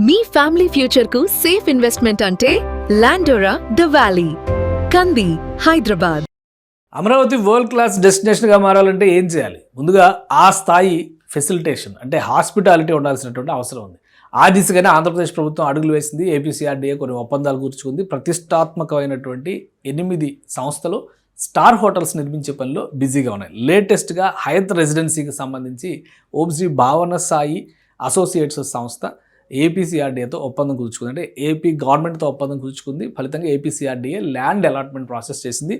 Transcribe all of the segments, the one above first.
మీ family future కు safe investment అంటే లాండోరా the valley, కంది, హైదరాబాద్. అమరావతి వరల్డ్ క్లాస్ డెస్టినేషన్గా మారాలంటే ఏం చేయాలి? ముందుగా ఆ స్థాయి ఫెసిలిటేషన్ అంటే హాస్పిటాలిటీ ఉండాల్సినటువంటి అవసరం ఉంది. ఆ దిశగానే ఆంధ్రప్రదేశ్ ప్రభుత్వం అడుగులు వేసింది. ఏపీసీఆర్డీఏ కొన్ని ఒప్పందాలు కూర్చుకుంది. ప్రతిష్టాత్మకమైనటువంటి 8 సంస్థలు స్టార్ హోటల్స్ నిర్మించే పనిలో బిజీగా ఉన్నాయి. లేటెస్ట్గా హయత్ రెసిడెన్సీకి సంబంధించి ఓంశ్రీ భావన సాయి అసోసియేట్స్ సంస్థ ఏపీసీఆర్డీఏతో ఒప్పందం కుదుర్చుకుంది. అంటే ఏపీ గవర్నమెంట్తో ఒప్పందం కుదుర్చుకుంది. ఫలితంగా ఏపీసీఆర్డీఏ ల్యాండ్ అలాట్మెంట్ ప్రాసెస్ చేసింది.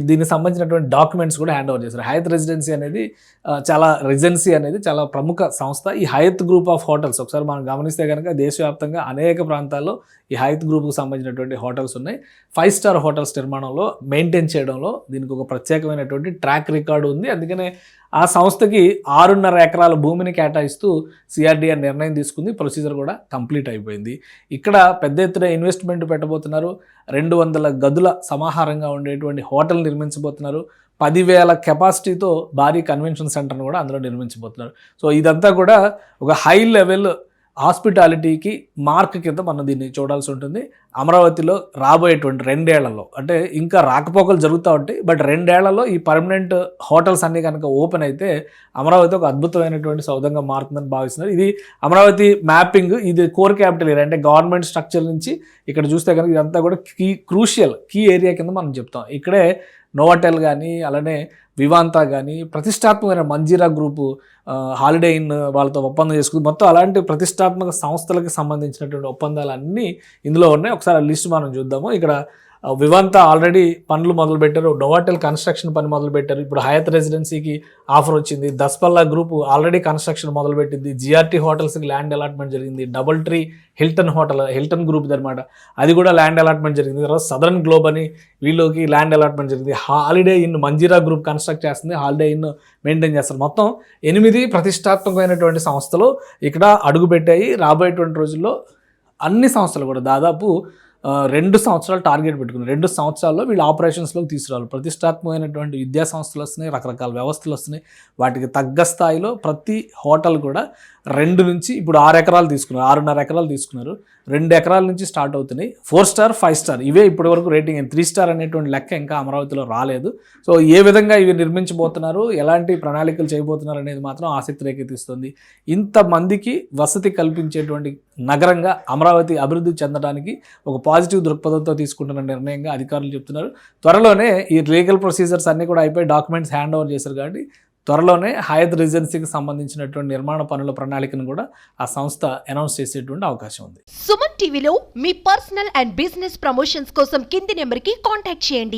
దీనికి సంబంధించినటువంటి డాక్యుమెంట్స్ కూడా హ్యాండ్ ఓవర్ చేశారు. హయత్ రెసిడెన్సీ అనేది చాలా ప్రముఖ సంస్థ. ఈ హయత్ గ్రూప్ ఆఫ్ హోటల్స్ ఒకసారి మనం గమనిస్తే కనుక దేశవ్యాప్తంగా అనేక ప్రాంతాల్లో ఈ హయత్ గ్రూప్కి సంబంధించినటువంటి హోటల్స్ ఉన్నాయి. 5 స్టార్ హోటల్స్ నిర్మాణంలో మెయింటైన్ చేయడంలో దీనికి ఒక ప్రత్యేకమైనటువంటి ట్రాక్ రికార్డు ఉంది. అందుకనే ఆ సంస్థకి 6.5 ఎకరాల భూమిని కేటాయిస్తూ సిఆర్డీఏ నిర్ణయం తీసుకుంది. ప్రొసీజర్ కూడా కంప్లీట్ అయిపోయింది. ఇక్కడ పెద్ద ఎత్తున ఇన్వెస్ట్మెంట్ పెట్టబోతున్నారు. 200 గదుల సమాహారంగా ఉండేటువంటి హోటల్ నిర్మించబోతున్నారు. 10,000 కెపాసిటీతో భారీ కన్వెన్షన్ సెంటర్ను కూడా అందులో నిర్మించబోతున్నారు. సో ఇదంతా కూడా ఒక హై లెవెల్ హాస్పిటాలిటీకి మార్క్ కింద మనం దీన్ని చూడాల్సి ఉంటుంది. అమరావతిలో రాబోయేటువంటి 2 ఏళ్లలో అంటే ఇంకా రాకపోకలు జరుగుతూ ఉంటాయి. బట్ 2 ఏళ్లలో ఈ పర్మనెంట్ హోటల్స్ అన్నీ కనుక ఓపెన్ అయితే అమరావతి ఒక అద్భుతమైనటువంటి సౌధంగా మారుతుందని భావిస్తున్నారు. ఇది అమరావతి మ్యాపింగ్, ఇది కోర్ క్యాపిటల్ ఏరియా అంటే గవర్నమెంట్ స్ట్రక్చర్ నుంచి ఇక్కడ చూస్తే కనుక ఇదంతా కూడా కీ ఏరియా కింద మనం చెప్తాం. ఇక్కడే నోవాటెల్ కానీ అలానే వివాంతా కానీ ప్రతిష్టాత్మకమైన మంజీరా గ్రూపు హాలిడే ఇన్ వాళ్ళతో ఒప్పందం చేసుకుంది. మొత్తం అలాంటి ప్రతిష్టాత్మక సంస్థలకు సంబంధించినటువంటి ఒప్పందాలు అన్నీ ఇందులో ఉన్నాయి. ఒకసారి లిస్ట్ మనం చూద్దాము. ఇక్కడ వివాంతా ఆల్రెడీ పనులు మొదలుపెట్టారు. నోవాటెల్ కన్స్ట్రక్షన్ పని మొదలుపెట్టారు. ఇప్పుడు హయత్ రెసిడెన్సీకి ఆఫర్ వచ్చింది. దస్పల్లా గ్రూప్ ఆల్రెడీ కన్స్ట్రక్షన్ మొదలుపెట్టింది. జిఆర్టీ హోటల్స్కి ల్యాండ్ అలాట్మెంట్ జరిగింది. డబుల్ ట్రీ హిల్టన్ గ్రూప్ అనమాట, అది కూడా ల్యాండ్ అలాట్మెంట్ జరిగింది. తర్వాత సదరన్ గ్లోబ్ అని వీళ్ళకి ల్యాండ్ అలాట్మెంట్ జరిగింది. Holiday Inn Manjeera Group construct చేస్తుంది. హాలిడే ఇన్ మెయింటైన్ చేస్తారు. మొత్తం 8 ప్రతిష్టాత్మకమైనటువంటి సంస్థలు ఇక్కడ అడుగుపెట్టాయి. రాబోయేటువంటి రోజుల్లో అన్ని సంస్థలు కూడా దాదాపు 2 సంవత్సరాలు టార్గెట్ పెట్టుకున్నారు. 2 సంవత్సరాల్లో వీళ్ళు ఆపరేషన్స్లోకి తీసుకురావాలి. ప్రతిష్టాత్మకమైనటువంటి విద్యా సంస్థలు వస్తున్నాయి, రకరకాల వ్యవస్థలు వస్తున్నాయి. వాటికి తగ్గ స్థాయిలో ప్రతి హోటల్ కూడా 2 నుంచి ఇప్పుడు 6 ఎకరాలు తీసుకున్నారు, 6.5 ఎకరాలు తీసుకున్నారు. 2 ఎకరాల నుంచి స్టార్ట్ అవుతున్నాయి. 4 స్టార్ 5 స్టార్ ఇవే ఇప్పటి వరకు రేటింగ్. 3 స్టార్ అనేటువంటి లెక్క ఇంకా అమరావతిలో రాలేదు. సో ఏ విధంగా ఇవి నిర్మించబోతున్నారు, ఎలాంటి ప్రణాళికలు చేయబోతున్నారు అనేది మాత్రం ఆసక్తి రేకెత్తిస్తుంది. ఇంతమందికి వసతి కల్పించేటువంటి నగరంగా అమరావతి అభివృద్ధి చెందడానికి ఒక పాజిటివ్ దృక్పథంతో తీసుకుంటున్న నిర్ణయంగా అధికారులు చెప్తున్నారు. త్వరలోనే ఈ లీగల్ ప్రొసీజర్స్ అన్నీ కూడా అయిపోయి డాక్యుమెంట్స్ హ్యాండ్ ఓవర్ చేశారు కాబట్టి త్వరలోనే హయత్ రెసిడెన్సీకి సంబంధించినటువంటి నిర్మాణ పనుల ప్రణాళికను కూడా ఆ సంస్థ అనౌన్స్ చేసేటువంటి అవకాశం ఉంది. సుమన్ టీవీలో మీ పర్సనల్ అండ్ బిజినెస్ ప్రమోషన్స్ కోసం కింది నెంబర్కి కాంటాక్ట్ చేయండి.